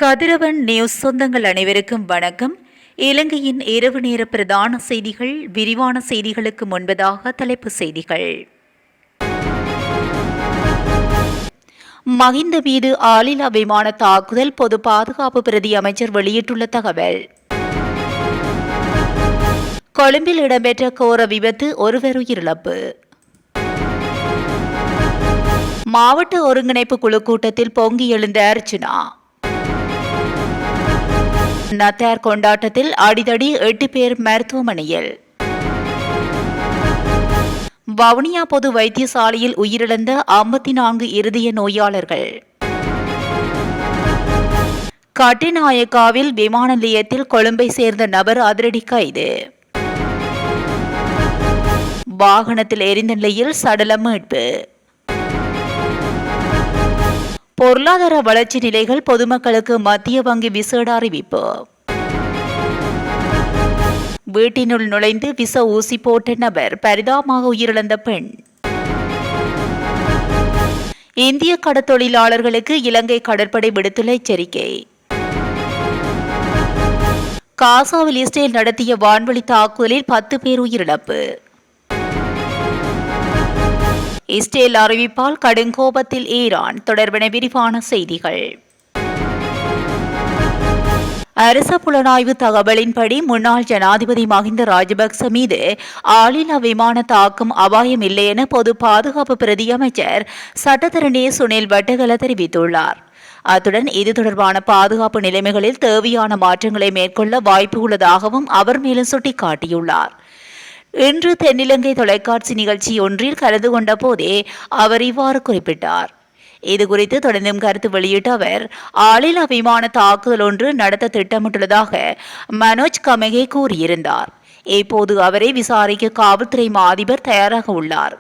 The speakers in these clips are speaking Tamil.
கதிரவன் நியூஸ் சொந்தங்கள் அனைவருக்கும் வணக்கம். இலங்கையின் இரவு நேர பிரதான செய்திகள். விரிவான செய்திகளுக்கு முன்பதாக தலைப்பு செய்திகள். மஹிந்த மீது ஆளில்லா விமான தாக்குதல். பொது பாதுகாப்பு பிரதி அமைச்சர் வெளியிட்டுள்ள தகவல். கொழும்பில் இடம்பெற்ற கோர விபத்து, ஒருவர் உயிரிழப்பு. மாவட்ட ஒருங்கிணைப்பு குழு கூட்டத்தில் பொங்கி எழுந்த அர்ச்சனா. நத்தார் கொண்டாட்டத்தில் அடிதடி, 8 பேர் மருத்துவமனையில். வவுனியா பொது வைத்தியசாலையில் உயிரிழந்த 54 இருதய நோயாளர்கள். கட்டுநாயக்காவில் விமான நிலையத்தில் கொழும்பை சேர்ந்த நபர் அதிரடி கைது. வாகனத்தில் எரிந்த நிலையில் சடலம் மீட்பு. பொருளாதார வளர்ச்சி நிலைகள் பொதுமக்களுக்கு மத்திய வங்கி விசேட அறிவிப்பு. வீட்டினுள் நுழைந்து விச ஊசி போட்ட நபர், பரிதாபமாக உயிரிழந்த பெண். இந்திய கடற்தொழிலாளர்களுக்கு இலங்கை கடற்படை விடுத்துள்ள எச்சரிக்கை. காசாவில் இஸ்ரேல் நடத்திய வான்வழி தாக்குதலில் 10 பேர் உயிரிழப்பு. இஸ்ரேல் அறிவிப்பால் கடுங்கோபத்தில் ஈரான். தொடர்பான விரிவான செய்திகள். அரச புலனாய்வு தகவலின்படி முன்னாள் ஜனாதிபதி மஹிந்த ராஜபக்ச மீது ஆளில்லா விமான தாக்கும் அபாயம் இல்லை என பொது பாதுகாப்பு பிரதி அமைச்சர் சட்டத்தரணி சுனில் வட்டகல தெரிவித்துள்ளார். அத்துடன் இது தொடர்பான பாதுகாப்பு நிலைமைகளில் தேவையான மாற்றங்களை மேற்கொள்ள வாய்ப்பு உள்ளதாகவும் அவர் மேலும் சுட்டிக்காட்டியுள்ளார். இன்று தென்னிலங்கை தொலைக்காட்சி நிகழ்ச்சி ஒன்றில் கலந்து கொண்ட போதே அவர் இவ்வாறு குறிப்பிட்டார். இதுகுறித்து தொடர்ந்தும் கருத்து வெளியிட்ட அவர், ஆளில்லா விமான தாக்குதல் ஒன்று நடத்த திட்டமிட்டுள்ளதாக மனோஜ் கமகே கூறியிருந்தார். இப்போது அவரை விசாரிக்க காவல்துறை அதிபர் தயாராக உள்ளார்.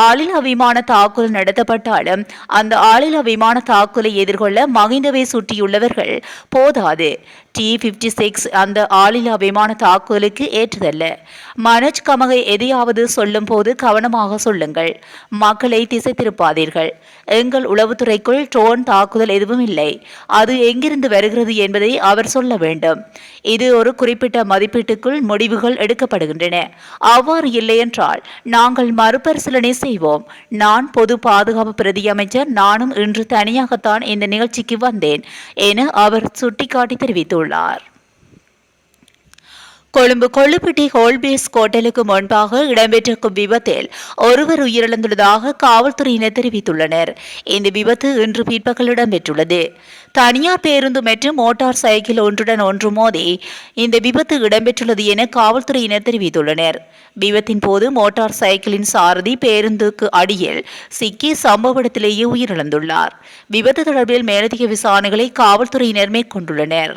ஆளில்லா விமான தாக்குதல் நடத்தப்பட்டாலும் அந்த ஆளில்லா விமான தாக்குதலை எதிர்கொள்ள மஹிந்தவை சுற்றியுள்ளவர்கள் போதாது. T-56 அந்த ஆளில்லா விமான தாக்குதலுக்கு ஏற்றதல்ல. மனோஜ் கமகை எதையாவது சொல்லும் போது கவனமாக சொல்லுங்கள், மக்களை திசை திருப்பாதீர்கள். எங்கள் உளவுத்துறைக்குள் ட்ரோன் தாக்குதல் எதுவும் இல்லை. அது எங்கிருந்து வருகிறது என்பதை அவர் சொல்ல வேண்டும். இது ஒரு குறிப்பிட்ட மதிப்பீட்டுக்குள் முடிவுகள் எடுக்கப்படுகின்றன. அவ்வாறு இல்லையென்றால் நாங்கள் மறுபரிசீலனை செய்வோம். நான் பொது பாதுகாப்பு பிரதி அமைச்சர், நானும் இன்று தனியாகத்தான் இந்த நிகழ்ச்சிக்கு வந்தேன் என அவர் சுட்டிக்காட்டி தெரிவித்துள்ளார். கொழும்பு கொள்ளுப்பிட்டி ஹோல்பேஸ் கோட்டலுக்கு முன்பாக இடம்பெற்றிருக்கும் விபத்தில் ஒருவர் உயிரிழந்துள்ளதாக காவல்துறையினர் தெரிவித்துள்ளனர். இந்த விபத்து இன்று பிற்பகல் இடம்பெற்றுள்ளது. தனியார் பேருந்து மற்றும் மோட்டார் சைக்கிள் ஒன்றுடன் ஒன்று மோதி இந்த விபத்து இடம்பெற்றுள்ளது என காவல்துறையினர் தெரிவித்துள்ளனர். விபத்தின் போது மோட்டார் சைக்கிளின் சாரதி பேருந்துக்கு அடியில் சிக்கி சம்பவ இடத்திலேயே உயிரிழந்துள்ளார். விபத்து தொடர்பில் மேலதிக விசாரணைகளை காவல்துறையினர் மேற்கொண்டுள்ளனர்.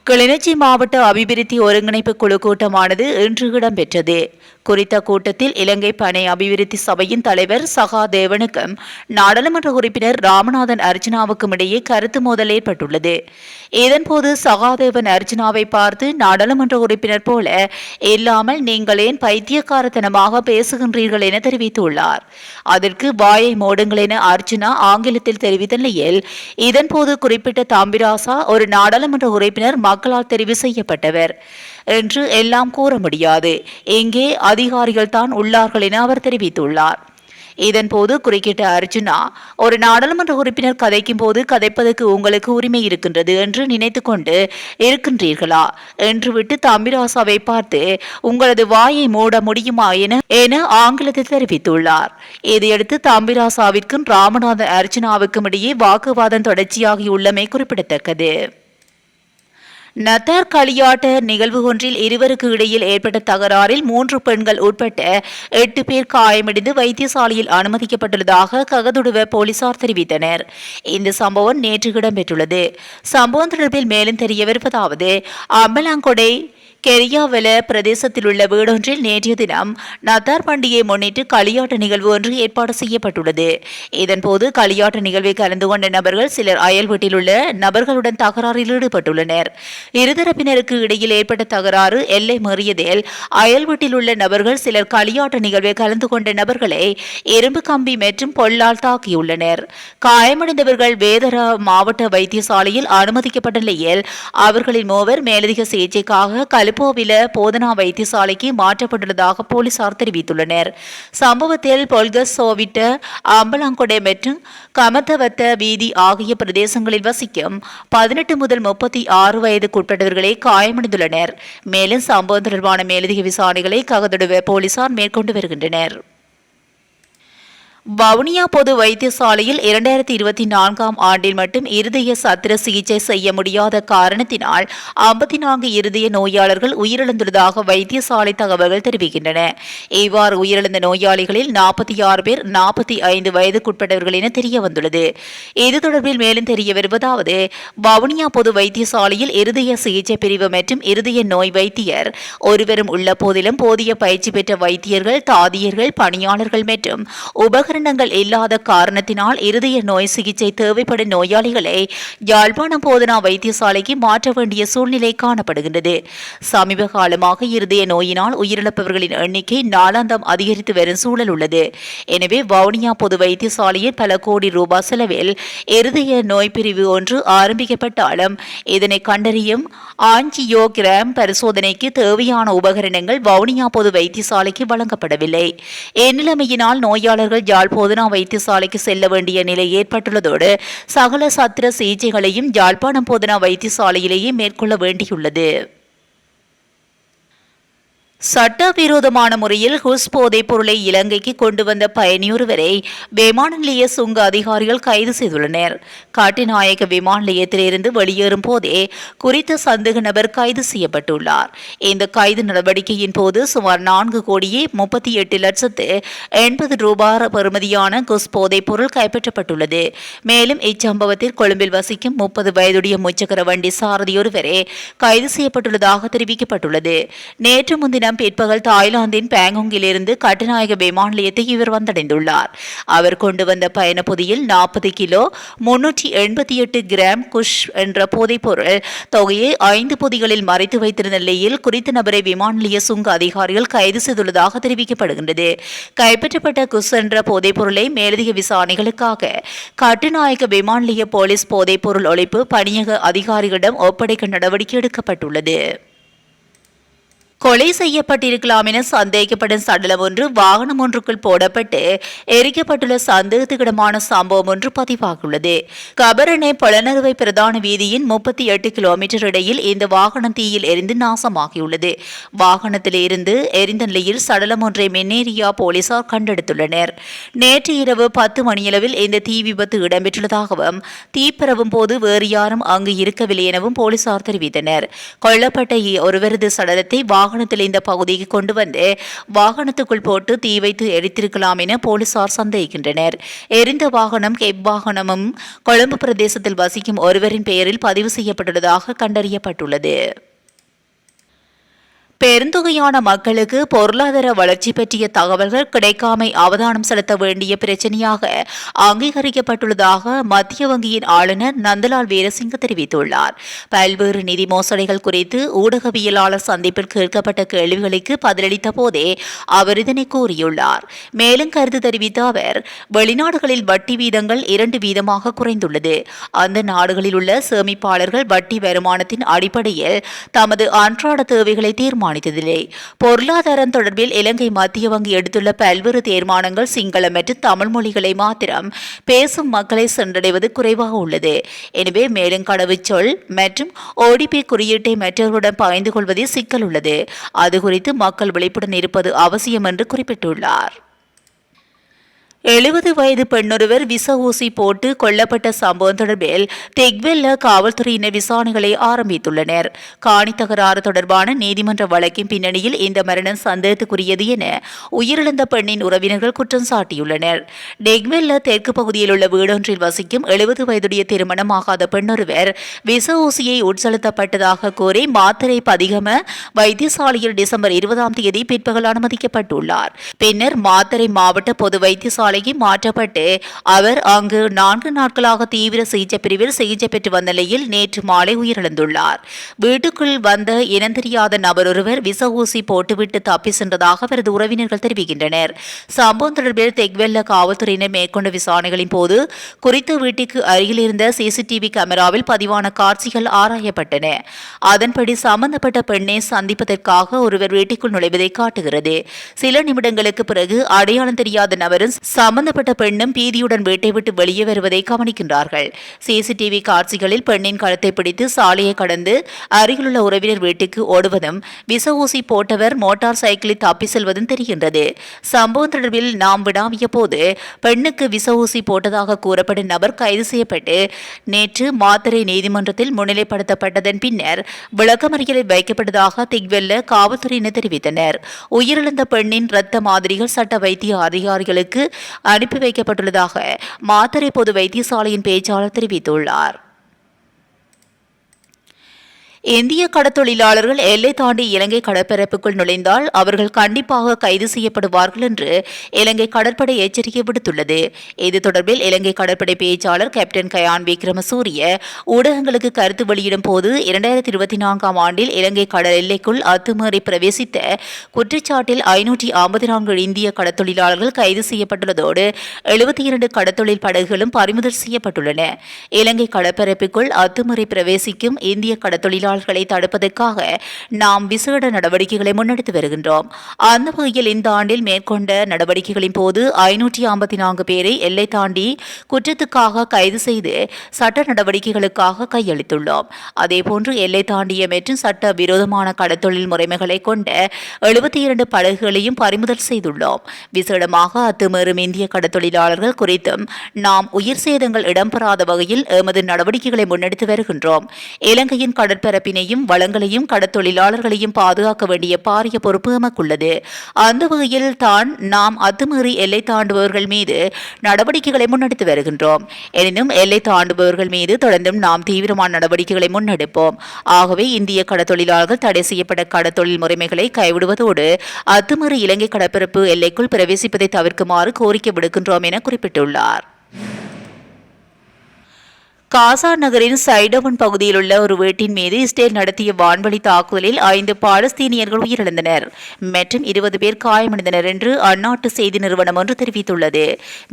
கிளிநொச்சி மாவட்ட அபிவிருத்தி ஒருங்கிணைப்பு குழு கூட்டமானது இன்று இடம்பெற்றது. குறித்த கூட்டத்தில் இலங்கை பனை அபிவிருத்தி சபையின் தலைவர் சகாதேவனுக்கும் நாடாளுமன்ற உறுப்பினர் ராமநாதன் அர்ச்சனாவுக்கும் இடையே கருத்து மோதல் ஏற்பட்டுள்ளது. இதன்போது சகாதேவன் அர்ச்சனாவை பார்த்து, நாடாளுமன்ற உறுப்பினர் போல இல்லாமல் நீங்கள் ஏன் பைத்தியக்காரத்தனமாக பேசுகின்றீர்கள் என தெரிவித்துள்ளார். அதற்கு வாயை மூடுங்கள் என அர்ச்சனா ஆங்கிலத்தில் தெரிவித்த நிலையில், இதன்போது குறிப்பிட்ட தம்பிராசா ஒரு நாடாளுமன்ற உறுப்பினர் மக்களால் தெரிவு செய்யப்பட்டவர் என்று எல்லாம் கூற முடியாது, எங்கே அதிகாரிகள் தான் உள்ளார்கள் என அவர் தெரிவித்துள்ளார். இதன்போது குறுக்கிட்ட அர்ஜுனா, ஒரு நாடாளுமன்ற உறுப்பினர் கதைக்கும் போது கதைப்பதற்கு உங்களுக்கு உரிமை இருக்கின்றது என்று நினைத்து கொண்டு இருக்கின்றீர்களா என்று விட்டு தம்பிராசாவை பார்த்து, உங்களது வாயை மூட முடியுமா என ஆங்கிலத்தில் தெரிவித்துள்ளார். இதையடுத்து தம்பிராசாவிற்கும் ராமநாதன் அர்ஜுனாவுக்கும் இடையே வாக்குவாதம் தொடர்ச்சியாகியுள்ளமை குறிப்பிடத்தக்கது. நத்தார் களியாட்ட நிகழ்வு ஒன்றில் இருவருக்கு இடையில் ஏற்பட்ட தகராறில் 3 பெண்கள் உட்பட்ட 8 பேர் காயமடைந்து வைத்தியசாலையில் அனுமதிக்கப்பட்டுள்ளதாக ககதுடுவ போலீசார் தெரிவித்தனர். இந்த சம்பவம் நேற்று இடம்பெற்றுள்ளது. சம்பவம் தொடர்பில் மேலும் தெரியவிருப்பதாவது, அம்பலாங்கொடை கெரியாவல பிரதேசத்தில் உள்ள வீடொன்றில் நேற்றைய தினம் நத்தார் பண்டிகையை முன்னிட்டு களியாட்ட நிகழ்வு ஒன்று ஏற்பாடு செய்யப்பட்டுள்ளது. இதன்போது களியாட்ட நிகழ்வை கலந்து கொண்ட நபர்கள் சிலர் அயல் வீட்டில் உள்ள நபர்களுடன் தகராறில் ஈடுபட்டுள்ளனர். இருதரப்பினருக்கு இடையில் ஏற்பட்ட தகராறு எல்லை மீறியதில் அயல் வீட்டில் உள்ள நபர்கள் சிலர் களியாட்ட நிகழ்வை கலந்து கொண்ட நபர்களை இரும்பு கம்பி மற்றும் பொல்லால் தாக்கியுள்ளனர். காயமடைந்தவர்கள் வேதரா மாவட்ட வைத்தியசாலையில் அனுமதிக்கப்பட்ட நிலையில் அவர்களின் மூவர் மேலதிக சிகிச்சைக்காக கலுப்போவில போதனா வைத்தியசாலைக்கு மாற்றப்பட்டுள்ளதாக போலீசார் தெரிவித்துள்ளனர். சம்பவத்தில் பொல்கஸ் சோவிட்ட அம்பலாங்கொடை மற்றும் கமத்தவத்த வீதி ஆகிய பிரதேசங்களில் வசிக்கும் 18 முதல் 36 வயதுக்குட்பட்டவர்களே காயமடைந்துள்ளனர். மேலும் சம்பவம் தொடர்பான மேலதிக விசாரணைகளை ககதொடுவ போலீசார் மேற்கொண்டு வருகின்றனர். வவுனியா பொது வைத்தியசாலையில் 2024 ஆண்டில் மட்டும் இருதய சத்திர சிகிச்சை செய்ய முடியாத காரணத்தினால் 54 இருதய நோயாளர்கள் உயிரிழந்துள்ளதாக வைத்தியசாலை தகவல்கள் தெரிவிக்கின்றன. இவ்வாறு உயிரிழந்த நோயாளிகளில் 46 பேர் 45 வயதுக்குட்பட்டவர்கள் என தெரியவந்துள்ளது. இது தொடர்பில் மேலும் தெரிய வருவதாவது, வவுனியா பொது வைத்தியசாலையில் இருதய சிகிச்சை பிரிவு மற்றும் இருதய நோய் வைத்தியர் ஒருவரும் உள்ள போதிலும் போதிய பயிற்சி பெற்ற வைத்தியர்கள், தாதியர்கள், பணியாளர்கள் மற்றும் உபகரணங்கள் இல்லாத காரணத்தினால் இருதய நோய் சிகிச்சை தேவைப்படும் நோயாளிகளை யாழ்ப்பாணம் போதனா வைத்தியசாலைக்கு மாற்ற வேண்டிய சூழ்நிலை காணப்படுகின்றது. சமீப காலமாக இருதய நோயினால் உயிரிழப்பவர்களின் எண்ணிக்கை நாளாந்தம் அதிகரித்து வரும் சூழல் உள்ளது. எனவே வவுனியா பொது வைத்தியசாலையில் பல கோடி ரூபாய் செலவில் இருதய நோய் பிரிவு ஒன்று ஆரம்பிக்கப்பட்டாலும் இதனை கண்டறியும் ஆஞ்சியோகிராம் பரிசோதனைக்கு தேவையான உபகரணங்கள் வவுனியா பொது வைத்தியசாலைக்கு வழங்கப்படவில்லை. இந்நிலைமையினால் நோயாளர்கள் யாழ் போதனா வைத்தியசாலைக்கு செல்ல வேண்டிய நிலை ஏற்பட்டுள்ளதோடு சகல சத்திர சிகிச்சைகளையும் யாழ்ப்பாணம் போதனா வைத்தியசாலையிலேயே மேற்கொள்ள வேண்டியுள்ளது. சட்டவிரோதமான முறையில் ஹுஸ் போதைப் பொருளை இலங்கைக்கு கொண்டு வந்த பயணியொருவரை விமான நிலைய சுங்க அதிகாரிகள் கைது செய்துள்ளனர். காட்டுநாயக்க விமான நிலையத்திலிருந்து வெளியேறும் போதே குறித்த சந்தேக நபர் கைது செய்யப்பட்டுள்ளார். இந்த கைது நடவடிக்கையின் போது சுமார் 4,88,80,000 ரூபாய் பெறுமதியான குஸ் போதைப் பொருள் கைப்பற்றப்பட்டுள்ளது. மேலும் இச்சம்பவத்தில் கொழும்பில் வசிக்கும் 30 வயதுடைய முச்சக்கர வண்டி சாரதியொருவரே கைது செய்யப்பட்டுள்ளதாக தெரிவிக்கப்பட்டுள்ளது. நேற்று முன்தினம் பிற்பகல் தாய்லாந்தின் பேங்காங்கிலிருந்து கட்டுநாயக விமான நிலையத்தை இவர் வந்தடைந்துள்ளார். அவர் கொண்டு வந்த பயண பொதியில் 40 கிலோ 388 கிராம் குஷ் என்ற போதைப் பொருள் தொகையை 5 பொதிகளில் மறைத்து வைத்திருந்த நிலையில் குறித்த நபரை விமான நிலைய சுங்க அதிகாரிகள் கைது செய்துள்ளதாக தெரிவிக்கப்படுகின்றது. கைப்பற்றப்பட்ட குஷ் என்ற போதைப் பொருளை மேலதிக விசாரணைகளுக்காக கட்டுநாயக்க விமான நிலைய போலீஸ் போதைப் பொருள் ஒழிப்பு பணியக அதிகாரிகளிடம் ஒப்படைக்க நடவடிக்கை எடுக்கப்பட்டுள்ளது. கொலை செய்யப்பட்டிருக்கலாம் என சந்தேகிக்கப்படும் சடலம் ஒன்று வாகனம் ஒன்றுக்குள் போடப்பட்டு எரிக்கப்பட்டுள்ள சந்தேகத்துக்கிடமான சம்பவம் ஒன்று பதிவாகியுள்ளது. கபரணை பொலனறுவை பிரதான வீதியின் 38 கிலோமீட்டர் இடையில் இந்த வாகனம் தீயில் எரிந்து நாசமாகியுள்ளது. வாகனத்தில் இருந்து எரிந்த நிலையில் சடலம் ஒன்றை மின்னேரியா போலீசார் கண்டெடுத்துள்ளனர். நேற்று இரவு 10 மணியளவில் இந்த தீ விபத்து இடம்பெற்றுள்ளதாகவும் தீப்பரவும் போது வேறு யாரும் அங்கு இருக்கவில்லை எனவும் போலீசார் தெரிவித்தனர். கொல்லப்பட்ட ஒருவரது சடலத்தை வாகனத்தில் இந்த பகுதிக்கு கொண்டு வந்து வாகனத்துக்குள் போட்டு தீ வைத்து எரித்திருக்கலாம் என போலீசார் சந்தேகிக்கின்றனர். எரிந்த வாகனம் கெப் வாகனமும் கொழும்பு பிரதேசத்தில் வசிக்கும் ஒருவரின் பெயரில் பதிவு செய்யப்பட்டுள்ளதாக கண்டறியப்பட்டுள்ளது. பெருந்தொகையான மக்களுக்கு பொருளாதார வளர்ச்சி பற்றிய தகவல்கள் கிடைக்காமை அவதானம் செலுத்த வேண்டிய பிரச்சனையாக அங்கீகரிக்கப்பட்டுள்ளதாக மத்திய வங்கியின் ஆளுநர் நந்தலால் வீரசிங்க தெரிவித்துள்ளார். பல்வேறு நிதி மோசடிகள் குறித்து ஊடகவியலாளர் சந்திப்பில் கேட்கப்பட்ட கேள்விகளுக்கு பதிலளித்த போதே அவர் இதனை கூறியுள்ளார். மேலும் கருத்து தெரிவித்த அவர், வெளிநாடுகளில் வட்டி வீதங்கள் 2 வீதமாக குறைந்துள்ளது. அந்த நாடுகளில் உள்ள சேமிப்பாளர்கள் வட்டி வருமானத்தின் அடிப்படையில் தமது அன்றாட தேவைகளை தீர்மானித்ததில்லை. பொருளாதாரம் தொடர்பில் இலங்கை மத்திய வங்கி எடுத்துள்ள பல்வேறு தீர்மானங்கள் சிங்கள மற்றும் தமிழ் மொழிகளை மாத்திரம் பேசும் மக்களை சென்றடைவது குறைவாக உள்ளது. எனவே மேலும் கடவுச்சொல் மற்றும் ஓடிபி குறியீட்டை மற்றவர்களுடன் பகிர்ந்து கொள்வதில் சிக்கல் உள்ளது. அது குறித்து மக்கள் விழிப்புடன் இருப்பது அவசியம் என்று குறிப்பிட்டுள்ளார். 70 வயது பெண்ணொருவர் விச ஊசி போட்டு கொல்லப்பட்ட சம்பவம் தொடர்பில் தெக்வெல்ல காவல்துறையினர் விசாரணைகளை ஆரம்பித்துள்ளனர். காணி தகராறு தொடர்பான நீதிமன்ற வழக்கின் பின்னணியில் இந்த மரணம் சந்தேகத்துக்குரியது என உயிரிழந்த பெண்ணின் உறவினர்கள் குற்றம் சாட்டியுள்ளனர். டெக்வெல்ல தெற்கு பகுதியில் உள்ள வீடொன்றில் வசிக்கும் 70 வயதுடைய திருமணமாகாத பெண்ணொருவர் விச ஊசியை உட்செலுத்தப்பட்டதாக கூறி மாத்தறை பதிகம வைத்தியசாலையில் டிசம்பர் 20ஆம் தேதி பிற்பகல் அனுமதிக்கப்பட்டுள்ளார். பின்னர் மாத்தறை மாவட்ட பொது வைத்தியசாலை மாற்றப்பட்டு அவர் அங்கு 4 நாட்களாக தீவிர சிகிச்சை பிரிவில் சிகிச்சை பெற்று வந்த நிலையில் நேற்று மாலை உயிரிழந்துள்ளார். வீட்டுக்குள் வந்த இனந்தெரியாத நபர் ஒருவர் விச ஊசி போட்டுவிட்டு தப்பி சென்றதாக அவரது உறவினர்கள் தெரிவிக்கின்றனர். சம்பவம் தொடர்பில் தெக்வெல்ல காவல்துறையினர் மேற்கொண்ட விசாரணைகளின் போது குறித்த வீட்டுக்கு அருகில் இருந்த சிசிடிவி கேமராவில் பதிவான காட்சிகள் ஆராயப்பட்டன. அதன்படி சம்பந்தப்பட்ட பெண்ணை சந்திப்பதற்காக ஒருவர் வீட்டுக்குள் நுழைவதை காட்டுகிறது. சில நிமிடங்களுக்கு பிறகு அடையாளம் தெரியாத நபரும் சம்பந்தப்பட்ட பெண்ணும் பீதியுடன் வீட்டை விட்டு வெளியே வருவதை கவனிக்கின்றார்கள். சிசிடிவி காட்சிகளில் பெண்ணின் கழுத்தை பிடித்து சாலையை கடந்து அருகிலுள்ள உறவினர் வீட்டுக்கு ஓடுவதும் விச ஊசி போட்டவர் மோட்டார் சைக்கிளில் தப்பி செல்வதும் தெரிகின்றது. சம்பவம் தொடர்பில் நாம் விடாவிய போது பெண்ணுக்கு விச ஊசி போட்டதாக கூறப்படும் நபர் கைது செய்யப்பட்டு நேற்று மாத்தறை நீதிமன்றத்தில் முன்னிலைப்படுத்தப்பட்டதன் பின்னர் விளக்கமறியலில் வைக்கப்பட்டதாக திக்வெல்ல காவல்துறையினர் தெரிவித்தனர். உயிரிழந்த பெண்ணின் இரத்த மாதிரிகள் சட்ட வைத்திய அதிகாரிகளுக்கு அனுப்பி வைக்கப்பட்டுள்ளதாக மாத்தறை பொது வைத்தியசாலையின் பேச்சாளர் தெரிவித்துள்ளார். இந்திய கடத்தொழிலாளர்கள் எல்லை தாண்டி இலங்கை கடற்பரப்புக்குள் நுழைந்தால் அவர்கள் கண்டிப்பாக கைது செய்யப்படுவார்கள் என்று இலங்கை கடற்படை எச்சரிக்கை விடுத்துள்ளது. இது தொடர்பில் இலங்கை கடற்படை பேச்சாளர் கேப்டன் கயான் விக்ரமசூரிய ஊடகங்களுக்கு கருத்து வெளியிடும் போது 2024ஆம் ஆண்டில் இலங்கை கடல் எல்லைக்குள் அத்துமீறி பிரவேசித்த குற்றச்சாட்டில் 554 இந்திய கடத்தொழிலாளர்கள் கைது செய்யப்பட்டுள்ளதோடு 72 கடத்தொழில் படகுகளும் பறிமுதல் செய்யப்பட்டுள்ளன. இலங்கை கடற்பரப்புக்குள் அத்துமீறி பிரவேசிக்கும் இந்திய கடத்தொழிலாளர்களை தடுப்பதற்காக நாம் விசேட நடவடிக்கைகளை முன்னெடுத்து வருகின்றோம். அந்த வகையில் இந்த ஆண்டில் மேற்கொண்ட நடவடிக்கைகளின் போது 554 பேரை எல்லை தாண்டி குற்றத்துக்காக கைது செய்து சட்ட நடவடிக்கைகளுக்காக கையளித்துள்ளோம். அதேபோன்று எல்லை தாண்டிய மற்றும் சட்ட விரோதமான கடத்தொழில் முறைமைகளை கொண்ட 72 படகுகளையும் பறிமுதல் செய்துள்ளோம். விசேடமாக அத்துமீறும் இந்திய கடத்தொழிலாளர்கள் குறித்தும் நாம் உயிர் சேதங்கள் இடம்பெறாத வகையில் எமது நடவடிக்கைகளை முன்னெடுத்து வருகின்றோம். இலங்கையின் கடற்பரப்பு வளங்களையும் கடத்தொழிலாளர்களையும் பாதுகாக்க வேண்டிய பாரிய பொறுப்பு எமக்குள்ளது. அந்த வகையில் தான் நாம் அத்துமீறி எல்லை தாண்டுபவர்கள் மீது நடவடிக்கைகளை முன்னெடுத்து வருகின்றோம். எனினும் எல்லை தாண்டுபவர்கள் மீது தொடர்ந்தும் நாம் தீவிரமான நடவடிக்கைகளை முன்னெடுப்போம். ஆகவே இந்திய கடத்தொழிலாளர்கள் தடை செய்யப்பட்ட கடத்தொழில் முறைமைகளை கைவிடுவதோடு அத்துமீறி இலங்கை கடற்பரப்பு எல்லைக்குள் பிரவேசிப்பதை தவிர்க்குமாறு கோரிக்கை விடுக்கின்றோம் என குறிப்பிட்டுள்ளார். காசா நகரின் சைடவுன் பகுதியில் உள்ள ஒரு வீட்டின் மீது இஸ்ரேல் நடத்திய வான்வழி தாக்குதலில் 5 பாலஸ்தீனியர்கள் உயிரிழந்தனர் மற்றும் 20 பேர் காயமடைந்தனர் என்று அந்நாட்டு செய்தி நிறுவனம் ஒன்று தெரிவித்துள்ளது.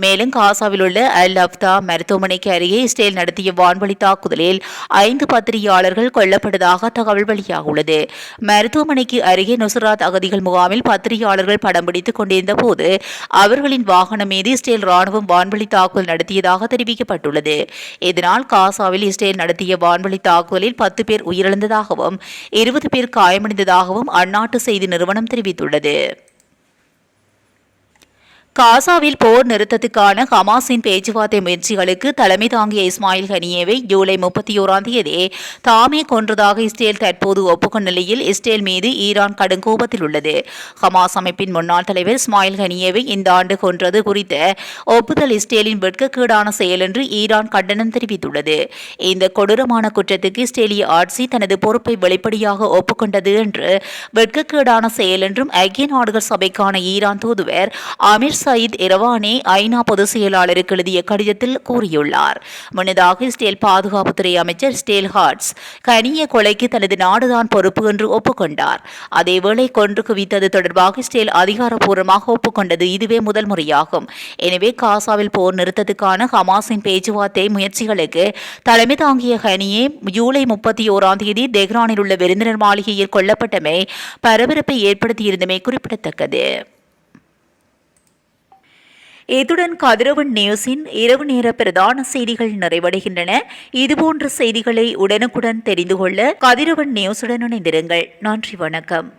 மேலும் காசாவில் உள்ள அல் அப்தா மருத்துவமனைக்கு அருகே இஸ்ரேல் நடத்திய வான்வழி தாக்குதலில் 5 பத்திரிகையாளர்கள் கொல்லப்பட்டதாக தகவல் வெளியாகியுள்ளது. மருத்துவமனைக்கு அருகே நுசராத் அகதிகள் முகாமில் பத்திரிகையாளர்கள் படம் பிடித்துக் கொண்டிருந்த போது அவர்களின் வாகனம் மீது இஸ்ரேல் ராணுவம் வான்வழி தாக்குதல் நடத்தியதாக தெரிவிக்கப்பட்டுள்ளது. இதனால் காசாவில் இஸ்ரேல் நடத்திய வான்வழி தாக்குதலில் 10 பேர் உயிரிழந்ததாகவும் 20 பேர் காயமடைந்ததாகவும் அந்நாட்டு செய்தி நிறுவனம் தெரிவித்துள்ளது. காசாவில் போர் நிறுத்தத்துக்கான ஹமாஸின் பேச்சுவார்த்தை முயற்சிகளுக்கு தலைமை தாங்கிய இஸ்மாயில் ஹனியேவை ஜூலை 31ஆம் தேதி தாமே கொன்றதாக இஸ்ரேல் தற்போது ஒப்புக்கொண்ட நிலையில் இஸ்ரேல் மீது ஈரான் கடும் கோபத்தில் உள்ளது. ஹமாஸ் அமைப்பின் முன்னாள் தலைவர் இஸ்மாயில் ஹனியேவை இந்த ஆண்டு கொன்றது குறித்த ஒப்புதல் இஸ்ரேலின் வெட்கக்கேடான செயல் என்று ஈரான் கண்டனம் தெரிவித்துள்ளது. இந்த கொடூரமான குற்றத்துக்கு இஸ்ரேலிய ஆட்சி தனது பொறுப்பை வெளிப்படையாக ஒப்புக்கொண்டது என்று வெட்கக்கேடான செயல் என்றும் ஐக்கிய நாடுகள் சபைக்கான ஈரான் தூதுவர் அமீர் சயீத் இரவானே ஐநா பொதுச் செயலாளருக்கு எழுதிய கடிதத்தில் கூறியுள்ளார். முன்னதாக இஸ்ரேல் பாதுகாப்புத்துறை அமைச்சர் ஸ்டேல் ஹார்ட்ஸ் கனிய கொலைக்கு தனது நாடுதான் பொறுப்பு என்று ஒப்புக்கொண்டார். அதேவேளை கொன்று குவித்தது தொடர்பாக இஸ்ரேல் அதிகாரப்பூர்வமாக ஒப்புக்கொண்டது இதுவே முதல் முறையாகும். எனவே காசாவில் போர் நிறுத்தத்துக்கான ஹமாஸின் பேச்சுவார்த்தை முயற்சிகளுக்கு தலைமை தாங்கிய ஹனியே ஜூலை 31ஆம் தேதி தெஹ்ரானில் உள்ள விருந்தினர் மாளிகையில் கொல்லப்பட்டமை பரபரப்பை ஏற்படுத்தியிருந்தமை குறிப்பிடத்தக்கது. இத்துடன் கதிரவன் நியூஸின் இரவு நேர பிரதான செய்திகள் நிறைவடைகின்றன. இதுபோன்ற செய்திகளை உடனுக்குடன் தெரிந்து கொள்ள கதிரவன் நியூஸுடன் இணைந்திருங்கள். நன்றி, வணக்கம்.